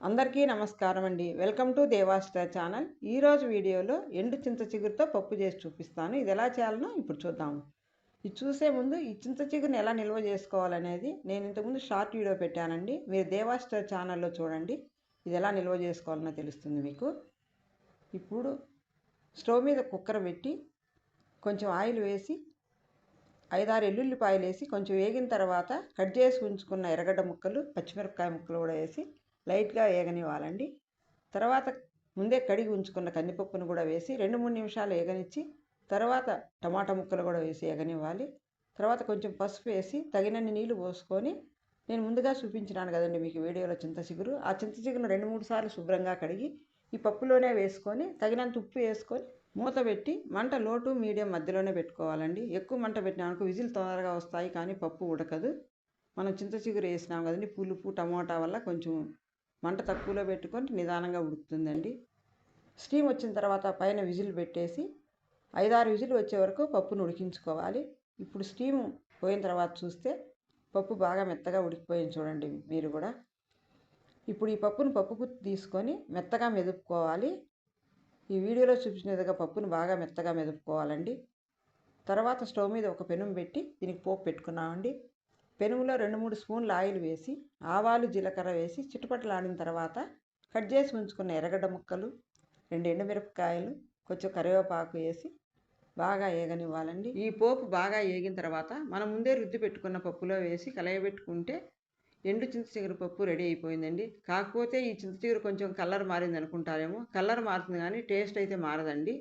అందరికీ నమస్కారం అండి. Welcome to Devastar channel. ఈరోజు వీడియోలో ఎండు చింత చిగురుతో పప్పు చేసి చూపిస్తాను. ఇది ఎలా చేయాలనో ఇప్పుడు చూద్దాము. ఇది చూసే ముందు ఈ చింత చిగురుని ఎలా నిల్వ చేసుకోవాలనేది నేను ఇంతకుముందు షార్ట్ వీడియో పెట్టానండి. మీరు దేవాస్టార్ ఛానల్లో చూడండి. ఇది ఎలా నిల్వ చేసుకోవాలనో తెలుస్తుంది మీకు. ఇప్పుడు స్టవ్ మీద కుక్కర్ పెట్టి కొంచెం ఆయిల్ వేసి 5-6 ఎల్లుల్లిపాయలు వేసి కొంచెం వేగిన తర్వాత కట్ చేసి ఉంచుకున్న ఎర్రగడ్డ ముక్కలు, పచ్చిమిరపకాయ ముక్కలు కూడా వేసి లైట్గా వేగనివ్వాలండి. తర్వాత ముందే కడిగి ఉంచుకున్న కందిపప్పును కూడా వేసి 2-3 నిమిషాలు వేగనిచ్చి తర్వాత టమాటా ముక్కలు కూడా వేసి వేగనివ్వాలి. తర్వాత కొంచెం పసుపు వేసి తగినన్ని నీళ్లు పోసుకొని నేను ముందుగా చూపించినాను కదండి మీకు వీడియోలో చింత చిగురు. ఆ చింత చిగురును 2-3 సార్లు శుభ్రంగా కడిగి ఈ పప్పులోనే వేసుకొని తగినంత ఉప్పు వేసుకొని మూత పెట్టి మంట లో టు మీడియం మధ్యలోనే పెట్టుకోవాలండి. ఎక్కువ మంట పెట్టినాక విజిల్ తొందరగా వస్తాయి కానీ పప్పు ఉడకదు. మనం చింత చిగురు వేసినాం కదండి, పులుపు టమోటా వల్ల కొంచెం మంట తక్కువలో పెట్టుకొని నిదానంగా ఉడుకుతుందండి. స్టీమ్ వచ్చిన తర్వాత పైన విజిల్ పెట్టేసి 5-6 విజిల్ వచ్చే వరకు పప్పును ఉడికించుకోవాలి. ఇప్పుడు స్టీమ్ పోయిన తర్వాత చూస్తే పప్పు బాగా మెత్తగా ఉడికిపోయింది చూడండి మీరు కూడా. ఇప్పుడు ఈ పప్పును పప్పు గుత్తి తీసుకొని మెత్తగా మెదుపుకోవాలి. ఈ వీడియోలో చూపించిన విధంగా పప్పును బాగా మెత్తగా మెదుపుకోవాలండి. తర్వాత స్టవ్ మీద ఒక పెనం పెట్టి దీనికి పోపు పెట్టుకున్నామండి. పెనుములో 2-3 స్పూన్లు ఆయిల్ వేసి ఆవాలు జీలకర్ర వేసి చిట్టుపట్టలాడిన తర్వాత కట్ చేసి ఉంచుకున్న ఎర్రగడ్డ ముక్కలు, 2 ఎండుమిరపకాయలు, కొంచెం కరివేపాకు వేసి బాగా ఏగనివ్వాలండి. ఈ పోపు బాగా ఏగిన తర్వాత మనం ముందే రుద్ది పెట్టుకున్న పప్పులో వేసి కలయబెట్టుకుంటే ఎండు చింత చిగురు పప్పు రెడీ అయిపోయిందండి. కాకపోతే ఈ చింత చిగురు కొంచెం కలర్ మారింది అనుకుంటారేమో, కలర్ మారుతుంది కానీ టేస్ట్ అయితే మారదండి.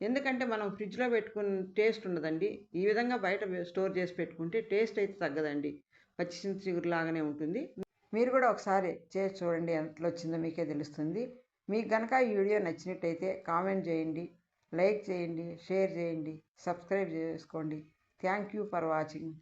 ఎందుకంటే మనం ఫ్రిడ్జ్లో పెట్టుకున్న టేస్ట్ ఉండదండి. ఈ విధంగా బయట స్టోర్ చేసి పెట్టుకుంటే టేస్ట్ అయితే తగ్గదండి, పచ్చి చింత చిగురు లాగానే ఉంటుంది. మీరు కూడా ఒకసారి చేసి చూడండి, ఎంతలో వచ్చిందో మీకే తెలుస్తుంది. మీకు కనుక ఈ వీడియో నచ్చినట్టయితే కామెంట్ చేయండి, లైక్ చేయండి, షేర్ చేయండి, సబ్స్క్రైబ్ చేసుకోండి. Thank you for watching.